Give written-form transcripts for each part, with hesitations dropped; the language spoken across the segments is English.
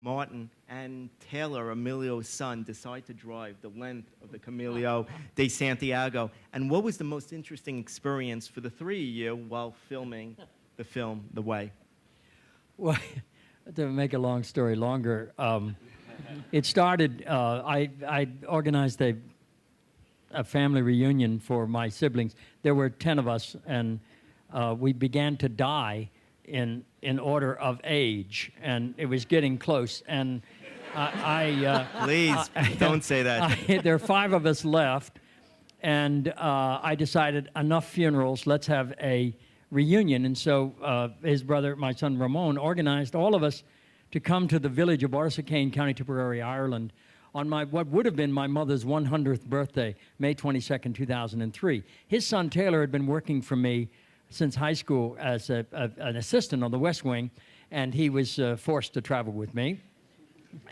Martin and Taylor, Emilio's son, decide to drive the length of the Camino de Santiago. And what was the most interesting experience for the three of you while filming the film, The Way? Well, to make a long story longer, it started, I organized a family reunion for my siblings. There were 10 of us, and we began to die in order of age, and it was getting close. And Please, don't say that. There are 5 of us left, and I decided enough funerals, let's have a reunion. And so his brother, my son Ramon, organized all of us to come to the village of Arsacane, County Tipperary, Ireland, on what would have been my mother's 100th birthday, May 22nd, 2003. His son Taylor had been working for me since high school as an assistant on the West Wing, and he was forced to travel with me,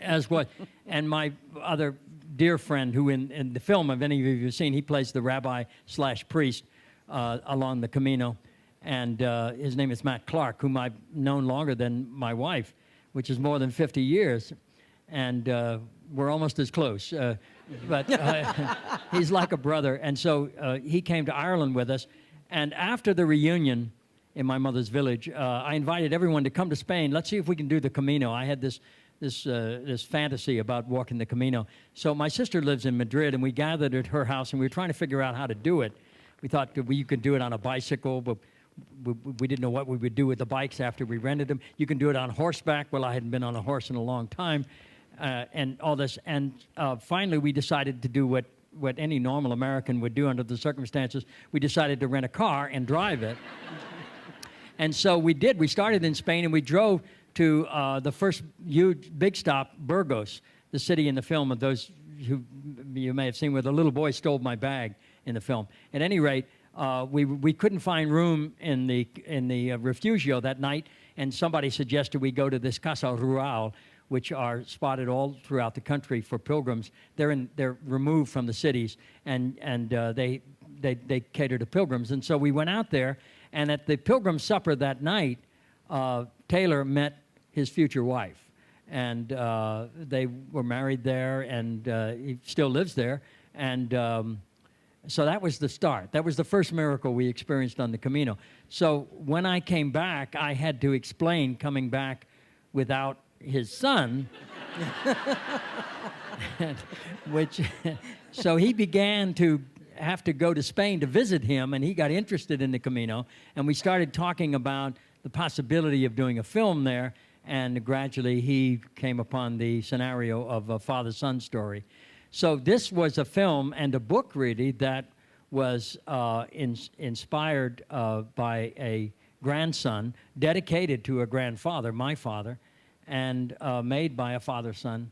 as what. And my other dear friend, who in the film, if any of you have seen, he plays the rabbi/priest along the Camino, and his name is Matt Clark, whom I've known longer than my wife, which is more than 50 years, and we're almost as close. But he's like a brother, and so he came to Ireland with us. And after the reunion in my mother's village, I invited everyone to come to Spain. Let's see if we can do the Camino. I had this fantasy about walking the Camino. So my sister lives in Madrid, and we gathered at her house, and we were trying to figure out how to do it. We thought that you could do it on a bicycle, but we didn't know what we would do with the bikes after we rented them. You can do it on horseback. Well, I hadn't been on a horse in a long time, and all this. And finally, we decided to do what any normal American would do under the circumstances. We decided to rent a car and drive it. And so we did. We started in Spain, and we drove to the first huge, big stop, Burgos, the city in the film of those who you may have seen where the little boy stole my bag in the film. At any rate, we couldn't find room in the refugio that night, and somebody suggested we go to this Casa Rural, which are spotted all throughout the country for pilgrims. They're removed from the cities, and they cater to pilgrims. And so we went out there, and at the pilgrim supper that night, Taylor met his future wife, and they were married there, and he still lives there. And so that was the start. That was the first miracle we experienced on the Camino. So when I came back, I had to explain coming back without his son, so he began to have to go to Spain to visit him, and he got interested in the Camino, and we started talking about the possibility of doing a film there, and gradually he came upon the scenario of a father-son story. So this was a film and a book, really, that was inspired by a grandson, dedicated to a grandfather, my father, and made by a father-son